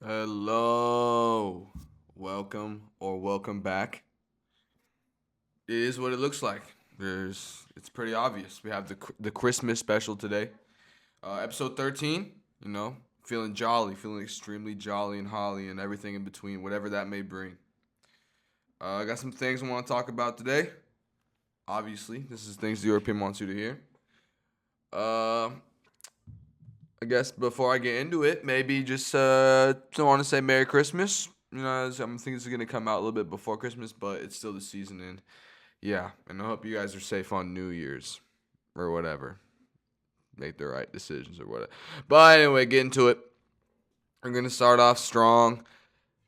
Hello. Welcome back. It is what it looks like. It's pretty obvious. We have the Christmas special today. Episode 13, feeling jolly, feeling extremely jolly and holly and everything in between, whatever that may bring. I got some things I want to talk about today. Obviously, this is things the European wants you to hear. Uh, I guess before I get into it, maybe just want to say Merry Christmas. I'm thinking it's gonna come out a little bit before Christmas, but it's still the season, and yeah, and I hope you guys are safe on New Year's or whatever. Make the right decisions or whatever. But anyway, get into it. I'm gonna start off strong.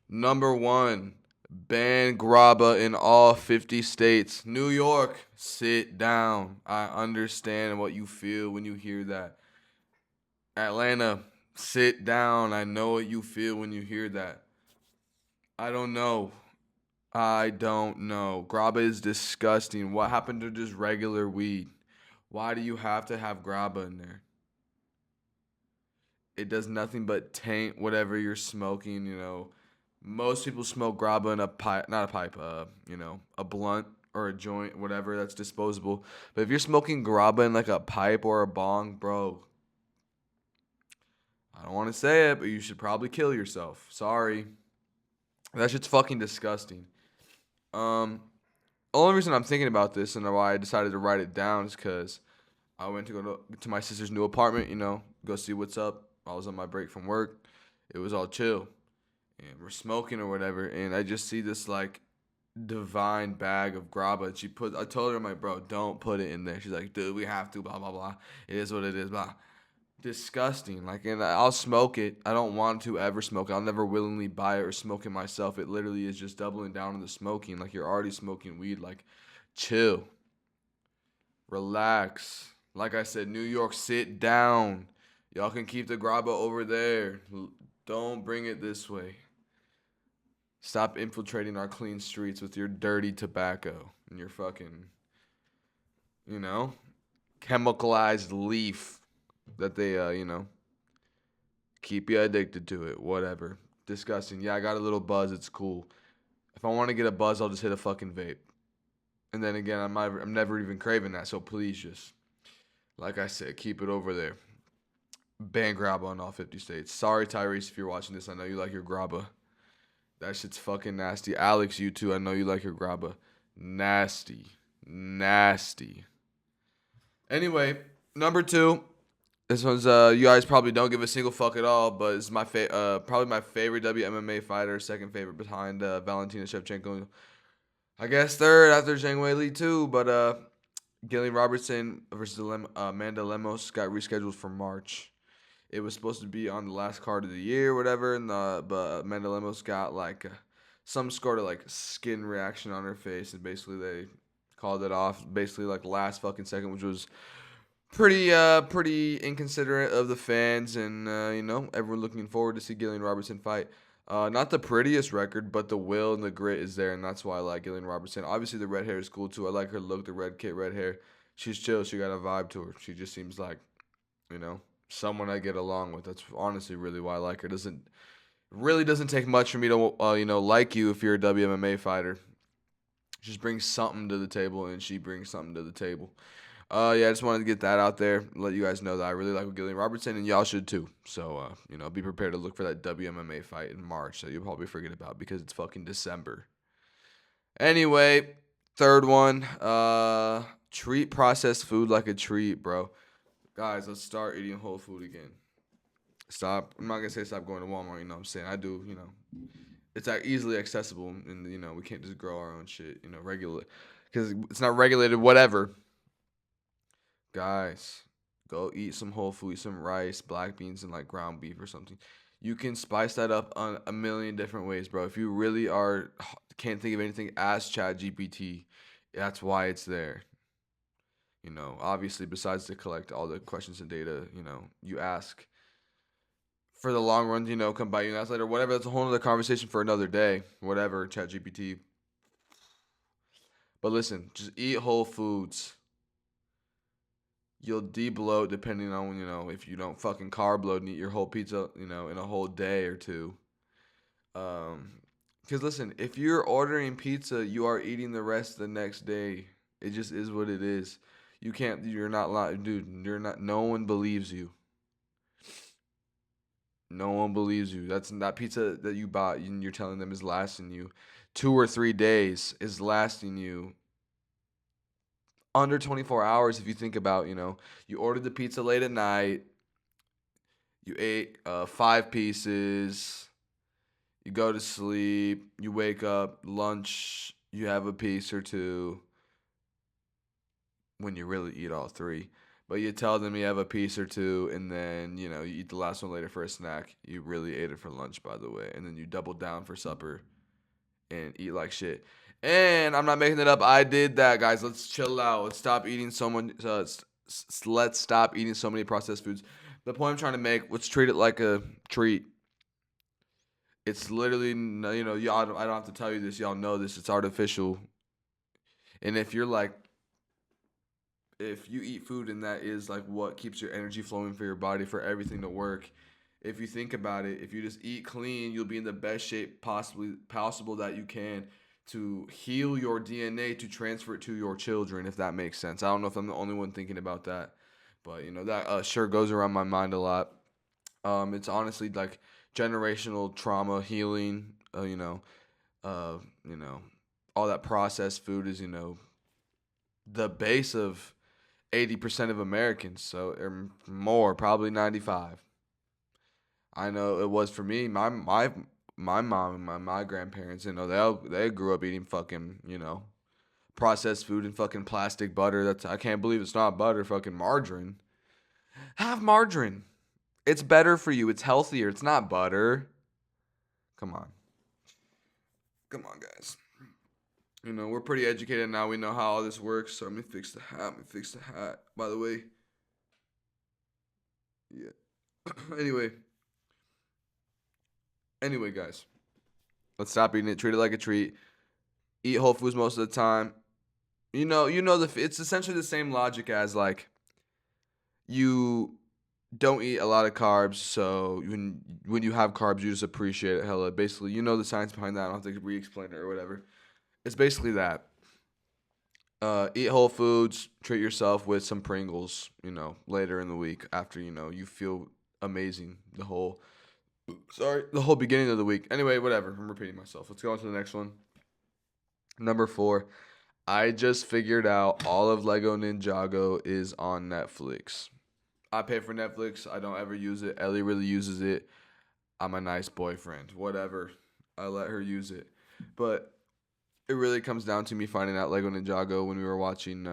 Number one, ban grabba in all 50 states. New York, sit down. I understand what you feel when you hear that. Atlanta, sit down. I know what you feel when you hear that. I don't know. I don't know. Grabba is disgusting. What happened to just regular weed? Why do you have to have grabba in there? It does nothing but taint whatever you're smoking. Most people smoke grabba in a pipe, not a pipe, a blunt or a joint, whatever that's disposable. But if you're smoking grabba in like a pipe or a bong, bro, I don't want to say it, but you should probably kill yourself. Sorry. That shit's fucking disgusting. Um, only reason I'm thinking about this and why I decided to write it down is because I went to go to my sister's new apartment, go see what's up. I was on my break from work. It was all chill. And we're smoking or whatever. And I just see this like divine bag of grabba. And I told her, I'm like, bro, don't put it in there. She's like, dude, we have to, blah, blah, blah. It is what it is, blah. Disgusting. Like, and I'll smoke it. I don't want to ever smoke it. I'll never willingly buy it or smoke it myself. It literally is just doubling down on the smoking. Like, you're already smoking weed. Like, chill. Relax. Like I said, New York, sit down. Y'all can keep the grabba over there. Don't bring it this way. Stop infiltrating our clean streets with your dirty tobacco and your fucking, you know, chemicalized leaf that they, keep you addicted to it. Whatever. Disgusting. Yeah, I got a little buzz. It's cool. If I want to get a buzz, I'll just hit a fucking vape. And then again, I'm never even craving that. So please just, like I said, keep it over there. Ban grabba in all 50 states. Sorry, Tyrese, if you're watching this. I know you like your grabba. That shit's fucking nasty. Alex, you too. I know you like your grabba. Nasty. Nasty. Anyway, number two. This one's you guys probably don't give a single fuck at all, but it's probably my favorite WMMA fighter, second favorite behind Valentina Shevchenko. I guess third after Zhang Weili too, but Gillian Robertson versus Amanda Lemos got rescheduled for March. It was supposed to be on the last card of the year, whatever, and but Amanda Lemos got like some sort of like skin reaction on her face, and basically they called it off. Basically, like last fucking second, which was pretty inconsiderate of the fans, and everyone looking forward to see Gillian Robertson fight. Not the prettiest record, but the will and the grit is there, and that's why I like Gillian Robertson. Obviously, the red hair is cool too. I like her look, the red kit, red hair. She's chill. She got a vibe to her. She just seems like, you know, someone I get along with. That's honestly really why I like her. Doesn't take much for me to like you if you're a WMMA fighter. Just brings something to the table, and she brings something to the table. Yeah, I just wanted to get that out there, let you guys know that I really like Gillian Robertson, and y'all should too. So, be prepared to look for that WMMA fight in March that you'll probably forget about because it's fucking December. Anyway, third one, treat processed food like a treat, bro. Guys, let's start eating whole food again. Stop. I'm not gonna say stop going to Walmart. You know what I'm saying? I do. It's easily accessible, and we can't just grow our own shit. Regular, because it's not regulated. Whatever. Guys, go eat some whole food, some rice, black beans, and like ground beef or something. You can spice that up on a million different ways, bro. If you really can't think of anything, ask Chat GPT. That's why it's there. Obviously, besides to collect all the questions and data, you ask for the long run, come by you and ask later, whatever. That's a whole other conversation for another day. Whatever, Chat GPT. But listen, just eat whole foods. You'll de-bloat depending on if you don't fucking carb load and eat your whole pizza in a whole day or two. Um, because listen, if you're ordering pizza, you are eating the rest the next day. It just is what it is. You can't. You're not lying, dude. You're not. No one believes you. No one believes you. That's that pizza that you bought and you're telling them is lasting you 2 or 3 days is lasting you under 24 hours if you think about, you ordered the pizza late at night, you ate 5 pieces, you go to sleep, you wake up, lunch, you have a piece or two when you really eat all three. But you tell them you have a piece or two, and then, you eat the last one later for a snack. You really ate it for lunch, by the way. And then you double down for supper and eat like shit. And I'm not making it up. I did that, guys. Let's chill out. Let's stop eating so much. Let's stop eating so many processed foods. The point I'm trying to make. Let's treat it like a treat. It's literally, y'all. I don't have to tell you this. Y'all know this. It's artificial. And if you eat food and that is like what keeps your energy flowing for your body for everything to work. If you think about it, if you just eat clean, you'll be in the best shape possible that you can to heal your DNA to transfer it to your children, if that makes sense. I don't know if I'm the only one thinking about that, but that sure goes around my mind a lot. It's honestly like generational trauma healing. Uh, you know, all that processed food is the base of 80% of Americans, so or more, probably 95. I know it was for me. My mom and my grandparents, they grew up eating fucking, processed food and fucking plastic butter. That's I can't believe it's not butter, fucking margarine. Have margarine. It's better for you. It's healthier. It's not butter. Come on. Come on, guys. We're pretty educated now. We know how all this works. So let me fix the hat. Let me fix the hat. By the way, yeah. anyway, anyway, guys, let's stop eating it. Treat it like a treat. Eat whole foods most of the time. It's essentially the same logic as like you don't eat a lot of carbs, so when you have carbs, you just appreciate it hella. Basically, the science behind that. I don't have to re-explain it or whatever. It's basically that. Eat whole foods. Treat yourself with some Pringles. Later in the week after you feel amazing. The whole beginning of the week. Anyway, whatever. I'm repeating myself. Let's go on to the next one. Number 4. I just figured out all of Lego Ninjago is on Netflix. I pay for Netflix. I don't ever use it. Ellie really uses it. I'm a nice boyfriend. Whatever. I let her use it. But it really comes down to me finding out Lego Ninjago when we were watching.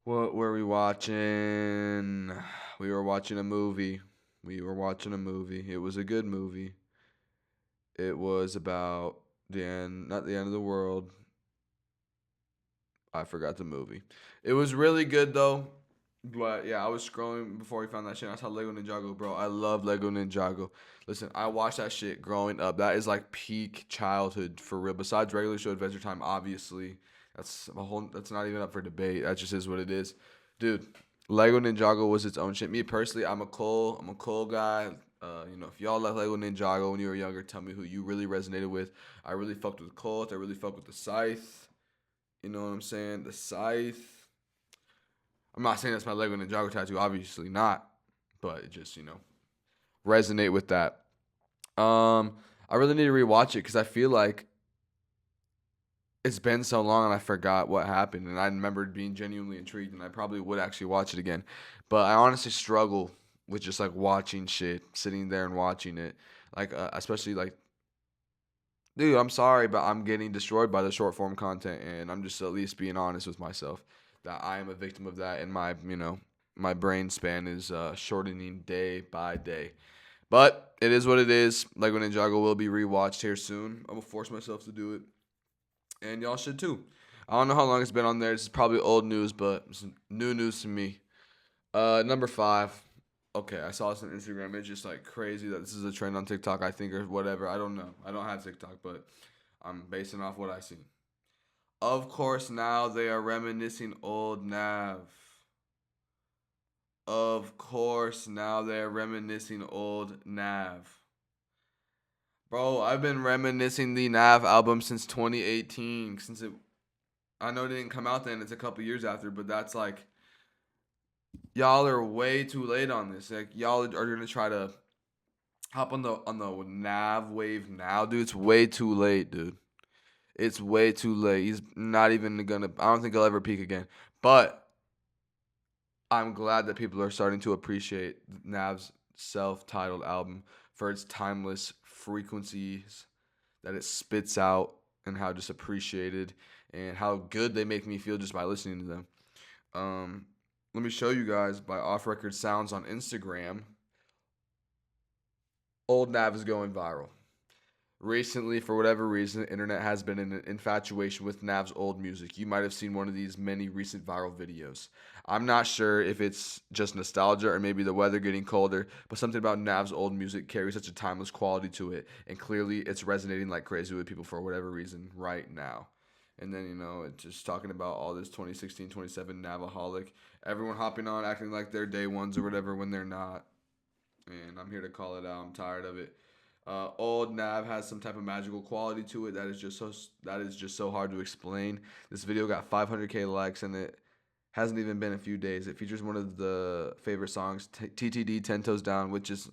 What were we watching? We were watching a movie. It was a good movie. It was about the end, not the end of the world. I forgot the movie. It was really good though. But yeah, I was scrolling before we found that shit. I saw Lego Ninjago, bro. I love Lego Ninjago. Listen, I watched that shit growing up. That is like peak childhood for real. Besides regular show Adventure Time, obviously, That's not even up for debate. That just is what it is, dude. Lego Ninjago was its own shit. Me personally, I'm a Cole guy. If y'all like Lego Ninjago when you were younger, tell me who you really resonated with. I really fucked with Colt. I really fucked with the Scythe. You know what I'm saying? The Scythe. I'm not saying that's my Lego Ninjago tattoo, obviously not, but it just resonate with that. I really need to rewatch it because I feel like it's been so long and I forgot what happened, and I remembered being genuinely intrigued, and I probably would actually watch it again. But I honestly struggle with just like watching shit, sitting there and watching it, like especially like, dude, I'm sorry, but I'm getting destroyed by the short form content, and I'm just at least being honest with myself that I am a victim of that, and my brain span is shortening day by day. But it is what it is. Lego Ninjago will be rewatched here soon. I will force myself to do it, and y'all should too. I don't know how long it's been on there. This is probably old news, but it's new news to me. Number 5. Okay, I saw this on Instagram. It's just like crazy that this is a trend on TikTok, I think, or whatever. I don't know. I don't have TikTok, but I'm basing off what I see. Of course, now they are reminiscing old Nav. Of course, now they're reminiscing old Nav. Bro, I've been reminiscing the Nav album since 2018. Since it, I know it didn't come out then. It's a couple years after, but that's like y'all are way too late on this. Like y'all are gonna try to hop on the Nav wave now, dude. It's way too late, dude. It's way too late. He's not even gonna. I don't think he'll ever peak again. But I'm glad that people are starting to appreciate Nav's self-titled album for its timeless frequencies that it spits out and how just appreciated and how good they make me feel just by listening to them. Um, Let me show you guys by Off Record Sounds on Instagram. Old Nav is going viral. Recently, for whatever reason, the internet has been in an infatuation with Nav's old music. You might have seen one of these many recent viral videos. I'm not sure if it's just nostalgia or maybe the weather getting colder, but something about Nav's old music carries such a timeless quality to it, and clearly it's resonating like crazy with people for whatever reason right now. And then, it's just talking about all this 2016, 27 Navaholic. Everyone hopping on, acting like they're day ones or whatever when they're not. And I'm here to call it out. I'm tired of it. Old Nav has some type of magical quality to it that is just so hard to explain. This video got 500K likes and it hasn't even been a few days. It features one of the favorite songs, TTD 10 Toes Down, which is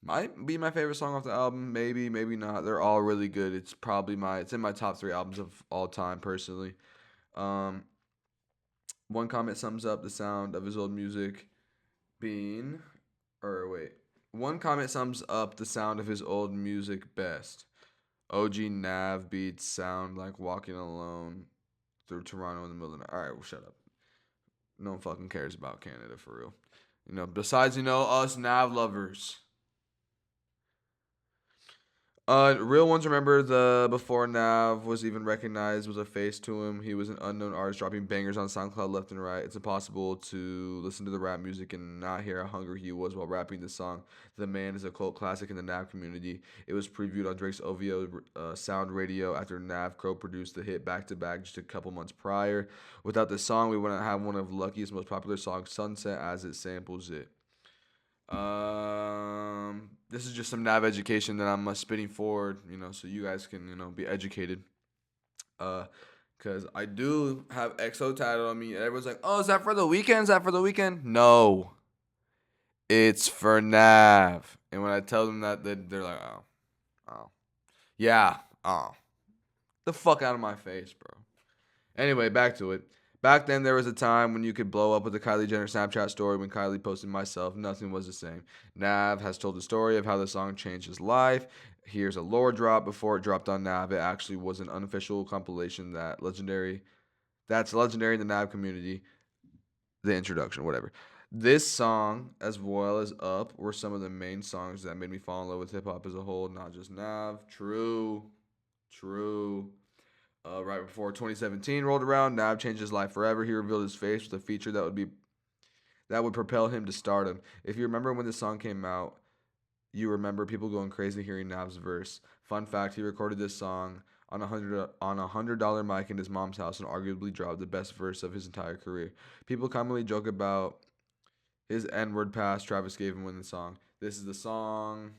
might be my favorite song off the album. Maybe, maybe not. They're all really good. It's in my top 3 albums of all time personally. Um, One comment sums up the sound of his old music being, or wait, one comment sums up the sound of his old music best. OG Nav beats sound like walking alone through Toronto in the middle of the night. All right, well, shut up. No one fucking cares about Canada for real. Besides, us Nav lovers. Real ones remember the before Nav was even recognized was a face to him. He was an unknown artist dropping bangers on SoundCloud left and right. It's impossible to listen to the rap music and not hear how hungry he was while rapping the song. The man is a cult classic in the Nav community. It was previewed on Drake's OVO Sound Radio after Nav co-produced the hit Back to Back just a couple months prior. Without the song, we wouldn't have one of Lucky's most popular songs, Sunset, as it samples it. This is just some Nav education that I'm spitting forward, so you guys can, be educated. Cause I do have EXO tatted on me, and everyone's like, "Oh, is that for the weekend? Is that for the weekend?" No, it's for Nav. And when I tell them that, they're like, "Oh, yeah, oh, the fuck out of my face, bro." Anyway, back to it. Back then, there was a time when you could blow up with the Kylie Jenner Snapchat story. When Kylie posted myself, nothing was the same. Nav has told the story of how the song changed his life. Here's a lore drop before it dropped on Nav. It actually was an unofficial compilation that's legendary in the Nav community. The introduction, whatever. This song, as well as Up, were some of the main songs that made me fall in love with hip hop as a whole, not just Nav. True. Right before 2017 rolled around, Nav changed his life forever. He revealed his face with a feature that would propel him to stardom. If you remember when this song came out, you remember people going crazy hearing Nav's verse. Fun fact: he recorded this song on $100 mic in his mom's house and arguably dropped the best verse of his entire career. People commonly joke about his N-word pass Travis gave him when the song. This is the song.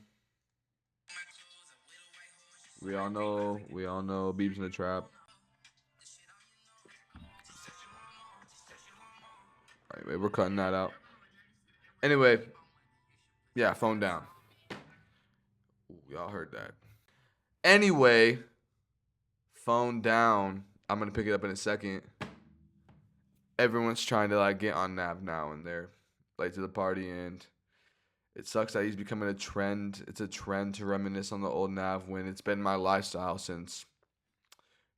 We all know. Beeps in the Trap. Anyway, we're cutting that out. Anyway, yeah, phone down. Ooh, y'all heard that. Anyway, phone down. I'm gonna pick it up in a second. Everyone's trying to get on Nav now, and they're late to the party, and it sucks that he's becoming a trend. It's a trend to reminisce on the old Nav when it's been my lifestyle since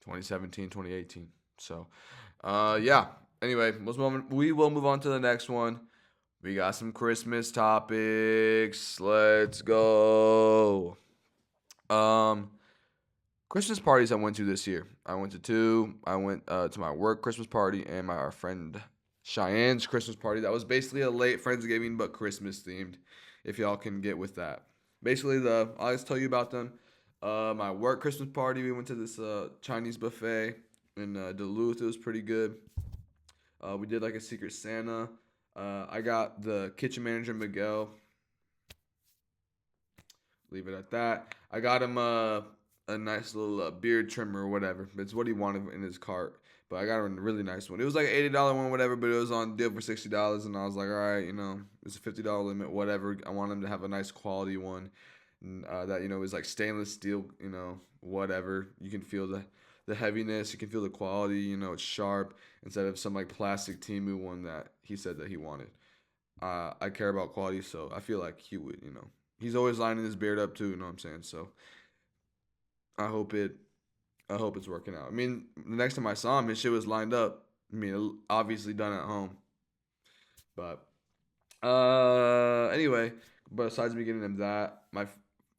2017, 2018. So, yeah. Anyway, we will move on to the next one. We got some Christmas topics. Let's go. Christmas parties I went to this year. I went to 2. I went to my work Christmas party and our friend Cheyenne's Christmas party. That was basically a late Friendsgiving but Christmas themed. If y'all can get with that. Basically, I'll just tell you about them. My work Christmas party. We went to this Chinese buffet in Duluth. It was pretty good. We did a Secret Santa. I got the kitchen manager Miguel Leave it at that. I got him a nice little beard trimmer or whatever. It's what he wanted in his cart. But I got him a really nice one. It was like an $80 one, whatever, but it was on deal for $60. And I was like, all right, it's a $50 limit, whatever. I want him to have a nice quality one that, is like stainless steel, whatever. You can feel the heaviness. You can feel the quality. It's sharp instead of some like plastic Timu one that he said that he wanted. I care about quality, so I feel like he would, He's always lining his beard up too, you know what I'm saying? So I hope it I hope it's working out. I mean, the next time I saw him, his shit was lined up. I mean, obviously done at home. But anyway, besides me getting him that, my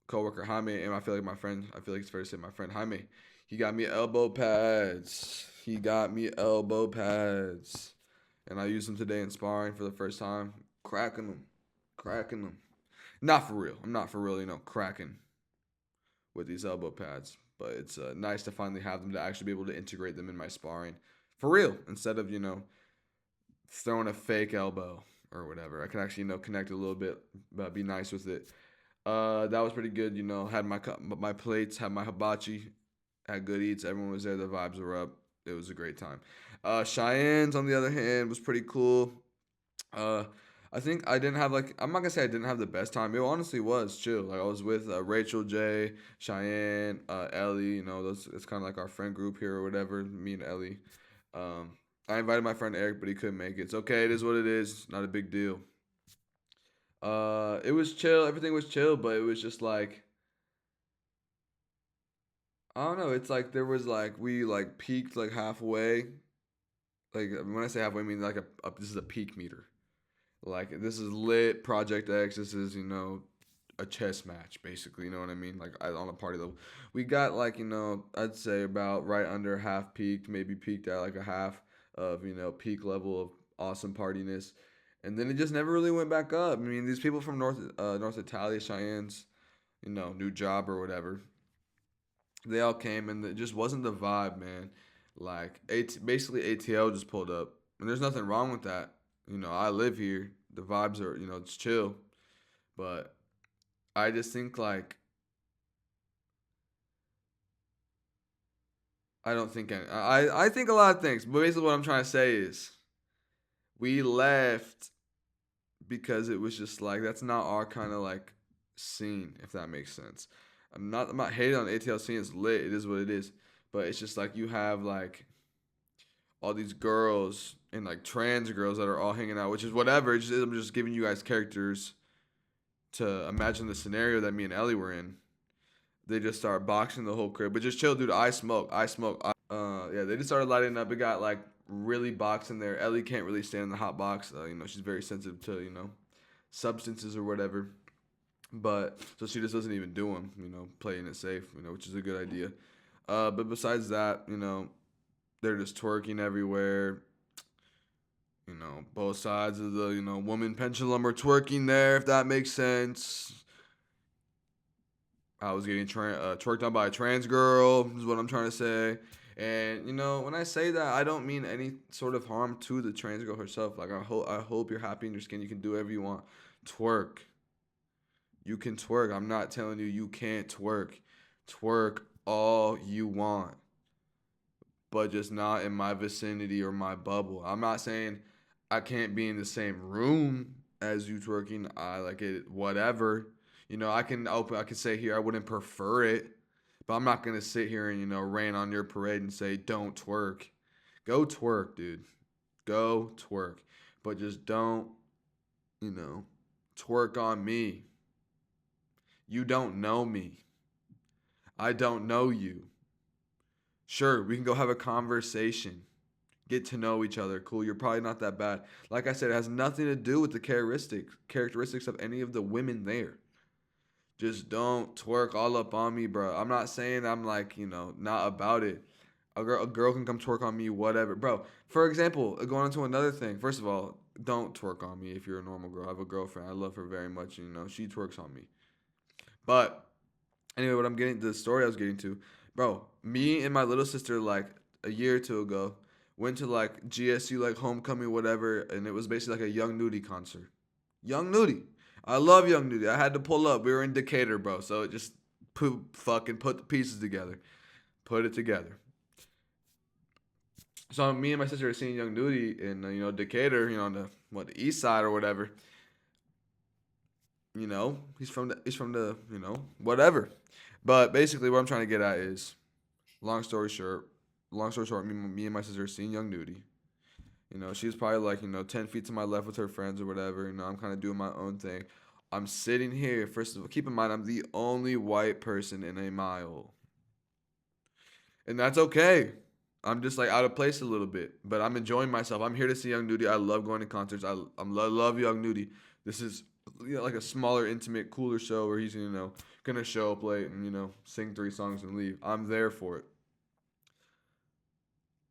coworker Jaime, and I feel like my friend, I feel like it's fair to say my friend Jaime, he got me elbow pads. He got me elbow pads, and I used them today in sparring for the first time, cracking them, cracking them. Not for real. I'm not for real, cracking with these elbow pads. But it's nice to finally have them to actually be able to integrate them in my sparring for real instead of throwing a fake elbow or whatever. I can actually connect a little bit, but be nice with it. That was pretty good. Had my plates, had my hibachi, had good eats. Everyone was there. The vibes were up. It was a great time. Cheyenne's on the other hand was pretty cool. Uh, I think I didn't have like I'm not gonna say I didn't have the best time. It honestly was chill. Like I was with Rachel J, Cheyenne, Ellie. Those it's kind of like our friend group here or whatever. Me and Ellie. Um, I invited my friend Eric, but he couldn't make it. It's okay. It is what it is. Not a big deal. It was chill. Everything was chill, but it was just like I don't know. It's like there was like we like peaked like halfway. Like when I say halfway, I mean like this is a peak meter. Like this is lit Project X. This is a chess match basically. You know what I mean? Like on a party level, we got like I'd say about right under half peaked, maybe peaked at like a half of peak level of awesome partiness, and then it just never really went back up. I mean, these people from North Italia, Cheyenne's, new job or whatever, they all came and it just wasn't the vibe, man. Like basically ATL just pulled up, and there's nothing wrong with that. I live here. The vibes are, it's chill. But I just think like I don't think I think a lot of things. But basically, what I'm trying to say is we left because it was just like that's not our kind of like scene, if that makes sense. I'm not hating on ATL scene. It's lit. It is what it is. But it's just like you have like all these girls and like trans girls that are all hanging out, which is whatever. I'm just giving you guys characters to imagine the scenario that me and Ellie were in. They just start boxing the whole crib, but just chill, dude. I smoke. Yeah, they just started lighting up. It got like really boxing there. Ellie can't really stand in the hot box. She's very sensitive to substances or whatever. But so she just doesn't even do them. Playing it safe. Which is a good idea. But besides that, they're just twerking everywhere. Both sides of the woman pendulum are twerking there. If that makes sense. I was getting twerked on by a trans girl, is what I'm trying to say. And when I say that, I don't mean any sort of harm to the trans girl herself. Like I hope you're happy in your skin. You can do whatever you want. Twerk. You can twerk. I'm not telling you you can't twerk. Twerk all you want, but just not in my vicinity or my bubble. I'm not saying I can't be in the same room as you twerking. I like it, whatever. I can say here I wouldn't prefer it, but I'm not gonna sit here and rain on your parade and say don't twerk. Go twerk, dude. Go twerk, but just don't you know twerk on me. You don't know me. I don't know you. Sure, we can go have a conversation. Get to know each other. Cool. You're probably not that bad. Like I said, it has nothing to do with the characteristics of any of the women there. Just don't twerk all up on me, bro. I'm not saying I'm like, not about it. A girl can come twerk on me, whatever. Bro, for example, going on to another thing. First of all, don't twerk on me if you're a normal girl. I have a girlfriend. I love her very much. She twerks on me. But anyway, the story I was getting to, bro, me and my little sister, like a year or two ago, went to like GSU, like homecoming, whatever. And it was basically like a Young Nudie concert. Young Nudie. I love Young Nudie. I had to pull up. We were in Decatur, bro. So it just put the pieces together. Put it together. So me and my sister are seeing Young Nudie in Decatur, on the east side or whatever. He's from the whatever. But basically, what I'm trying to get at is, long story short, me and my sister are seeing Young Nudie. She's probably like 10 feet to my left with her friends or whatever. I'm kind of doing my own thing. I'm sitting here. First of all, keep in mind I'm the only white person in a mile, and that's okay. I'm just like out of place a little bit, but I'm enjoying myself. I'm here to see Young Nudie. I love going to concerts. Love Young Nudie. This is like a smaller, intimate, cooler show where he's gonna show up late and sing 3 songs and leave. I'm there for it.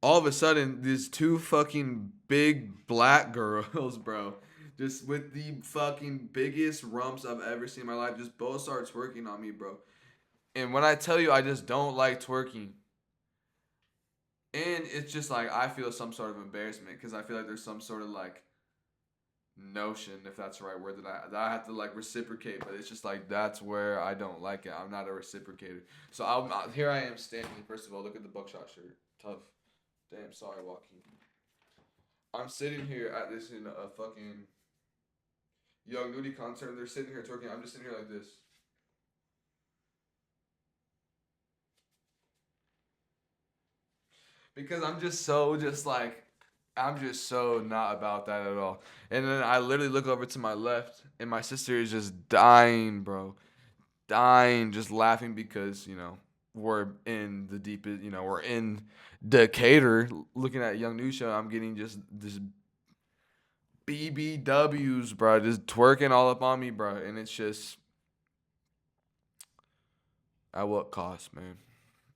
All of a sudden, these two fucking big black girls, bro, just with the fucking biggest rumps I've ever seen in my life, just both start twerking on me, bro. And when I tell you I just don't like twerking, and it's just like I feel some sort of embarrassment because I feel like there's some sort of like notion, if that's the right word, that I have to like reciprocate, but it's just like that's where I don't like it. I'm not a reciprocator. So here I am standing. First of all, look at the buckshot shirt. Tough. Damn, sorry, Joaquin. I'm sitting here at this in a fucking Young Nudie concert, and they're sitting here twerking. I'm just sitting here like this. Because I'm just so not about that at all. And then I literally look over to my left, and my sister is just dying, bro, dying, just laughing because we're in the deepest, we're in Decatur, looking at Young New Show. I'm getting just this BBWs, bro, just twerking all up on me, bro, and it's just at what cost, man?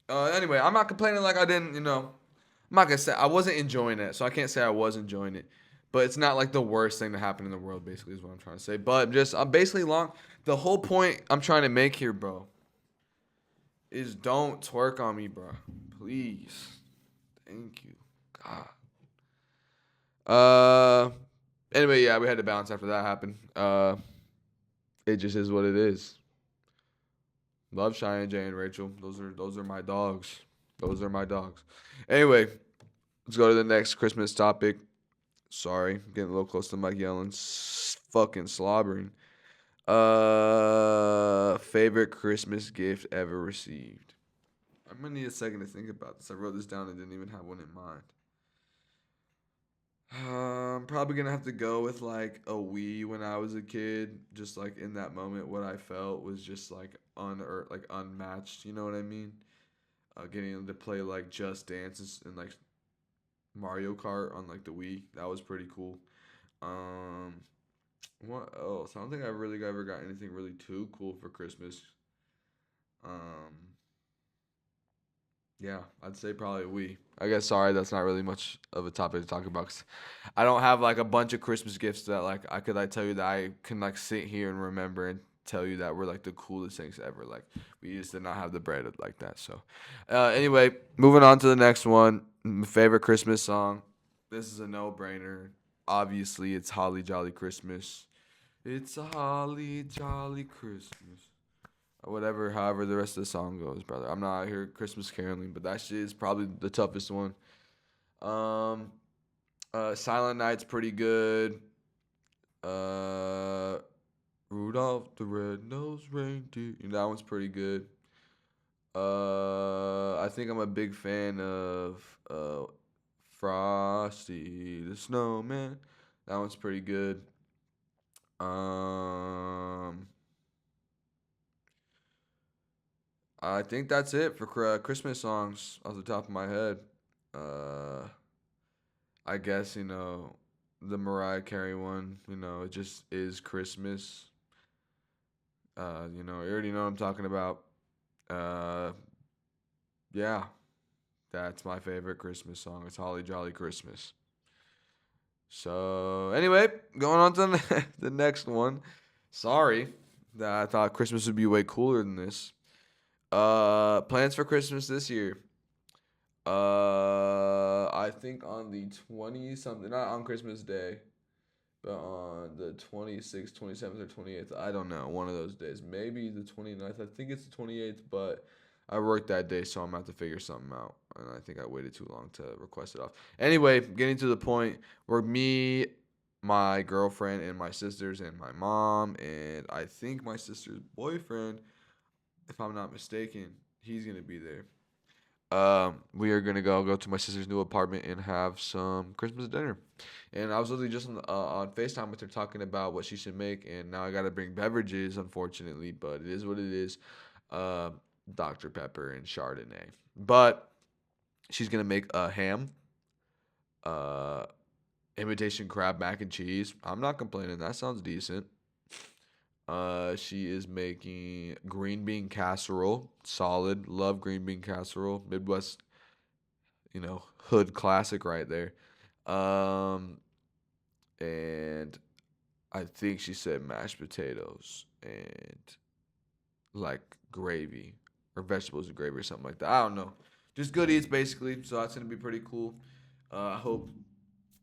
Anyway, I'm not complaining like I didn't, I'm not gonna say I wasn't enjoying it, so I can't say I was enjoying it. But it's not like the worst thing to happen in the world, basically, is what I'm trying to say. But I'm basically long. The whole point I'm trying to make here, bro, is don't twerk on me, bro. Please. Thank you. God. Uh. Anyway, yeah, we had to bounce after that happened. It just is what it is. Love Cheyenne, Jay, and Rachel. Those are my dogs. Those are my dogs. Anyway, let's go to the next Christmas topic. Sorry, getting a little close to Mike yelling. Fucking slobbering. Favorite Christmas gift ever received. I'm gonna need a second to think about this. I wrote this down and didn't even have one in mind. I'm probably gonna have to go with like a Wii when I was a kid. Just like in that moment, what I felt was just like like unmatched. You know what I mean? Getting to play like Just Dance and like Mario Kart on like the Wii. That was pretty cool. Um, what else? I don't think I really ever got anything really too cool for Christmas. Um, yeah, I'd say probably we. I guess sorry, that's not really much of a topic to talk about. 'Cause I don't have like a bunch of Christmas gifts that like I could like tell you that I can like sit here and remember and tell you that were like the coolest things ever. Like we just did not have the bread like that. So, anyway, moving on to the next one. Favorite Christmas song. This is a no brainer. Obviously, it's Holly Jolly Christmas. It's a holly jolly Christmas. Whatever, however the rest of the song goes, brother. I'm not out here Christmas caroling, but that shit is probably the toughest one. Um, Silent Night's pretty good. Uh, Rudolph the Red-Nosed Reindeer. That one's pretty good. I think I'm a big fan of Frosty the Snowman. That one's pretty good. Um, I think that's it for Christmas songs off the top of my head. Uh, I guess the Mariah Carey one. It just is Christmas. You already know what I'm talking about. Uh, yeah, that's my favorite Christmas song. It's Holly Jolly Christmas. So anyway, going on to the next one. Sorry that I thought Christmas would be way cooler than this. Plans for Christmas this year. I think on the 20 something, not on Christmas Day. But on the 26th, 27th, or 28th, I don't know. One of those days. Maybe the 29th. I think it's the 28th, but I worked that day, so I'm going to have to figure something out. And I think I waited too long to request it off. Anyway, getting to the point where me, my girlfriend, and my sisters, and my mom, and I think my sister's boyfriend, if I'm not mistaken, he's going to be there. We are gonna go to my sister's new apartment and have some Christmas dinner. And I was literally just on FaceTime with her talking about what she should make, and now I gotta bring beverages, unfortunately, but it is what it is. Uh, Dr. Pepper and Chardonnay. But she's gonna make a ham, uh, imitation crab mac and cheese. I'm not complaining. That sounds decent. She is making green bean casserole. Solid. Love green bean casserole. Midwest, hood classic right there. Um, and I think she said mashed potatoes and like gravy or vegetables and gravy or something like that. I don't know. Just good eats basically. So that's gonna be pretty cool. I hope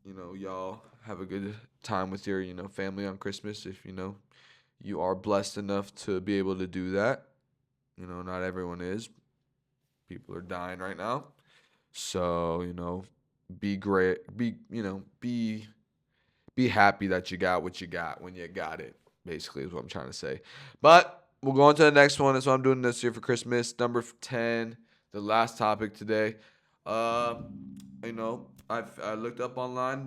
y'all have a good time with your family on Christmas if you are blessed enough to be able to do that. Not everyone is. People are dying right now. So, be great. Be happy that you got what you got when you got it. Basically is what I'm trying to say. But we'll go on to the next one. That's what I'm doing this year for Christmas. Number 10, the last topic today. Uh, I looked up online,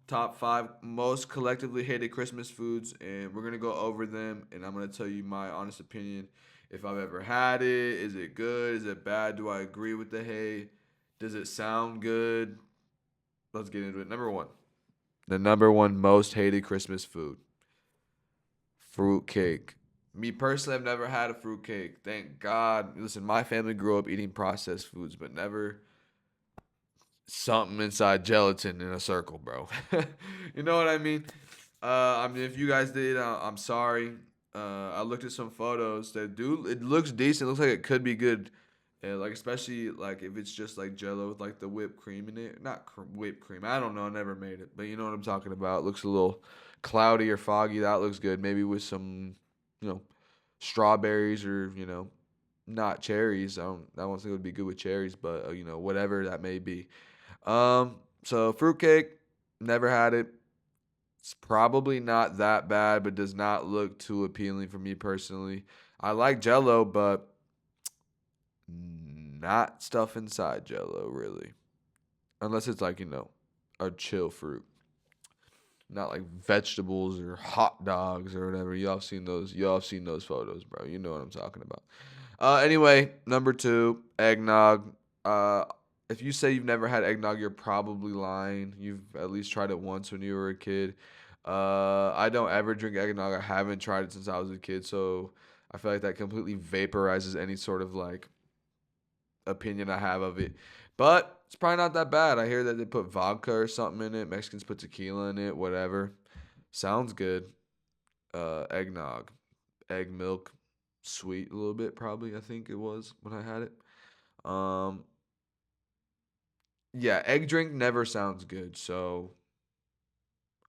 top 5 most collectively hated Christmas foods, and we're gonna go over them, and I'm gonna tell you my honest opinion. If I've ever had it, is it good? Is it bad? Do I agree with the hate? Does it sound good? Let's get into it. Number 1. The number 1 most hated Christmas food. Fruitcake. Me personally, I've never had a fruitcake. Thank God. Listen, my family grew up eating processed foods, but never something inside gelatin in a circle, bro. You know what I mean? If you guys did, I'm sorry. I looked at some photos that do. It looks decent. It looks like it could be good. And like especially like if it's just like Jello with like the whipped cream in it, not whipped cream. I don't know. I never made it, but you know what I'm talking about. It looks a little cloudy or foggy. That looks good. Maybe with some, you know, strawberries or not cherries. I don't think it would be good with cherries, but whatever that may be. So fruitcake, never had it. It's probably not that bad, but does not look too appealing for me personally. I like Jello, but not stuff inside Jello really, unless it's like a chill fruit, not like vegetables or hot dogs or whatever. Y'all have seen those. Y'all have seen those photos, bro. You know what I'm talking about. Anyway, number 2, eggnog. Uh, if you say you've never had eggnog, you're probably lying. You've at least tried it once when you were a kid. I don't ever drink eggnog. I haven't tried it since I was a kid, so I feel like that completely vaporizes any sort of like opinion I have of it. But it's probably not that bad. I hear that they put vodka or something in it. Mexicans put tequila in it. Whatever. Sounds good. Eggnog, egg milk, sweet a little bit probably. I think it was when I had it. Um, yeah, egg drink never sounds good. So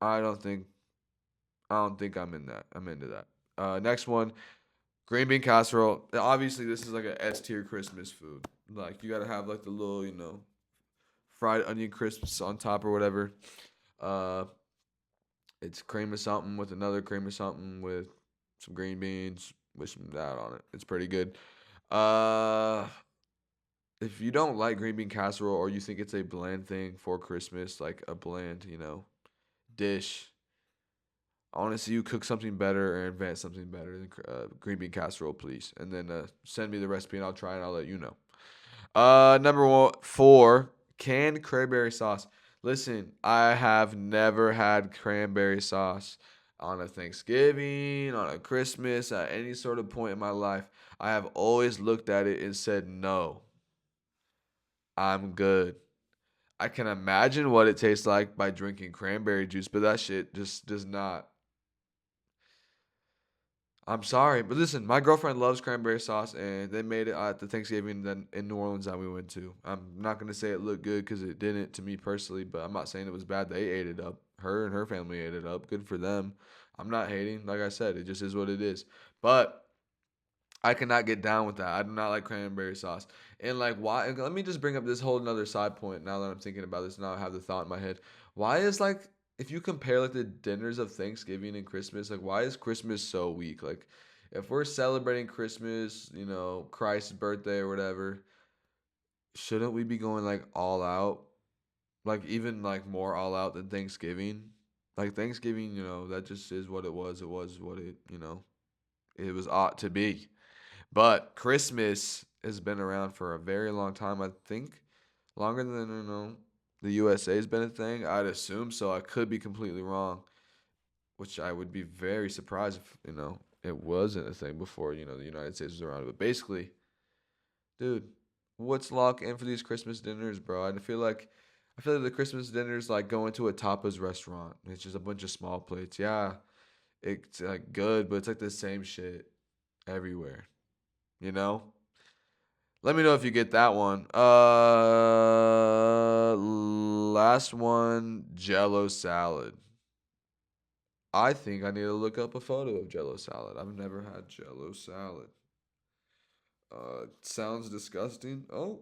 I don't think I'm in that. I'm into that. Next one, green bean casserole. Obviously, this is like a S tier Christmas food. Like you gotta have like the little fried onion crisps on top or whatever. Uh, it's cream of something with another cream of something with some green beans with some that on it. It's pretty good. Uh, if you don't like green bean casserole or you think it's a bland thing for Christmas, like a bland, dish, I want to see you cook something better or invent something better than green bean casserole, please. And then send me the recipe and I'll try and I'll let you know. Number 4, canned cranberry sauce. Listen, I have never had cranberry sauce on a Thanksgiving, on a Christmas, at any sort of point in my life. I have always looked at it and said, no, I'm good. I can imagine what it tastes like by drinking cranberry juice, but that shit just does not. I'm sorry, but listen, my girlfriend loves cranberry sauce, and they made it at the Thanksgiving in New Orleans that we went to. I'm not gonna say it looked good because it didn't to me personally, but I'm not saying it was bad. They ate it up, Her and her family ate it up. Good for them. I'm not hating. Like I said, it just is what it is. But I cannot get down with that. I do not like cranberry sauce. And like why and let me just bring up this whole another side point now that I'm thinking about this. Now I have the thought in my head. Why is like if you compare like the dinners of Thanksgiving and Christmas, like why is Christmas so weak? Like if we're celebrating Christmas, you know, Christ's birthday or whatever, shouldn't we be going like all out? Like even like more all out than Thanksgiving? Like Thanksgiving, you know, that just is what it was. It was what it, you know, it was ought to be. But Christmas has been around for a very long time. I think longer than the USA has been a thing. I'd assume so. I could be completely wrong, which I would be very surprised if it wasn't a thing before the United States was around. But basically, dude, what's lock in for these Christmas dinners, bro? I feel like the Christmas dinners like going to a tapas restaurant. It's just a bunch of small plates. Yeah, it's like good, but it's like the same shit everywhere. You know? Let me know if you get that one. Last one, Jello salad. I think I need to look up a photo of Jello salad. I've never had Jello salad. Sounds disgusting. Oh,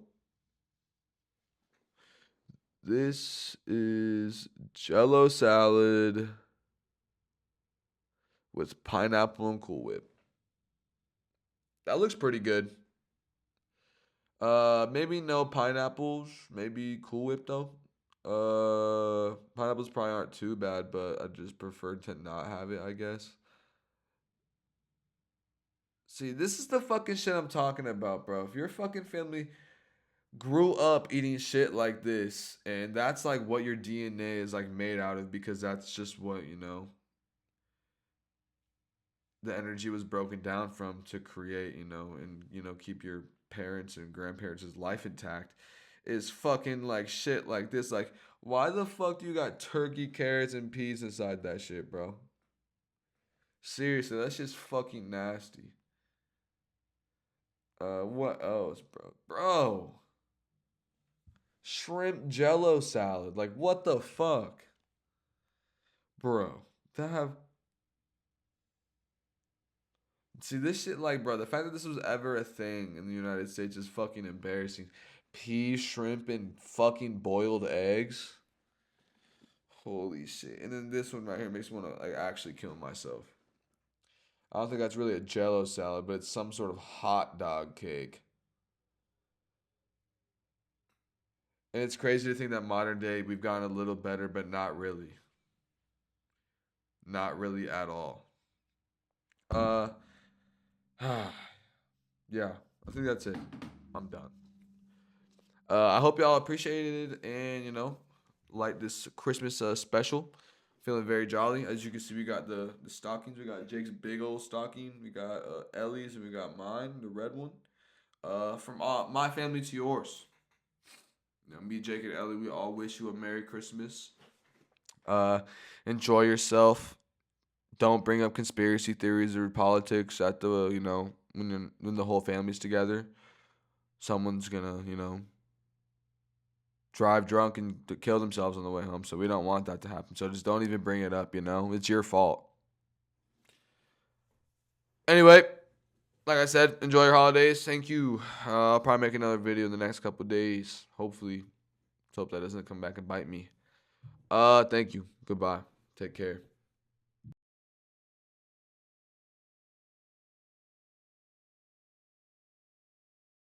this is Jello salad with pineapple and Cool Whip. That looks pretty good. Maybe no pineapples. Maybe Cool Whip though. Pineapples probably aren't too bad, but I just prefer to not have it, I guess. See, this is the fucking shit I'm talking about, bro. If your fucking family grew up eating shit like this, and that's like what your DNA is like made out of, because that's just what, the energy was broken down from to create, and keep your parents and grandparents' life intact, is fucking like shit like this. Like, why the fuck do you got turkey, carrots, and peas inside that shit, bro? Seriously, that's just fucking nasty. What else, bro? Bro, shrimp Jello salad. Like, what the fuck, bro? That have See this shit, like, bro. The fact that this was ever a thing in the United States is fucking embarrassing. Peas, shrimp, and fucking boiled eggs. Holy shit! And then this one right here makes me want to like actually kill myself. I don't think that's really a Jello salad, but it's some sort of hot dog cake. And it's crazy to think that modern day we've gotten a little better, but not really. Not really at all. Uh, yeah, I think that's it. I'm done. I hope y'all appreciated it and like this Christmas special. Feeling very jolly. As you can see, we got the stockings. We got Jake's big old stocking. We got Ellie's and we got mine, the red one. From my family to yours. Me, Jake, and Ellie, we all wish you a Merry Christmas. Uh, Enjoy yourself. Don't bring up conspiracy theories or politics at the when the whole family's together. Someone's gonna drive drunk and kill themselves on the way home. So we don't want that to happen. So just don't even bring it up. It's your fault. Anyway, like I said, enjoy your holidays. Thank you. I'll probably make another video in the next couple of days. Hopefully, let's hope that doesn't come back and bite me. Thank you. Goodbye. Take care.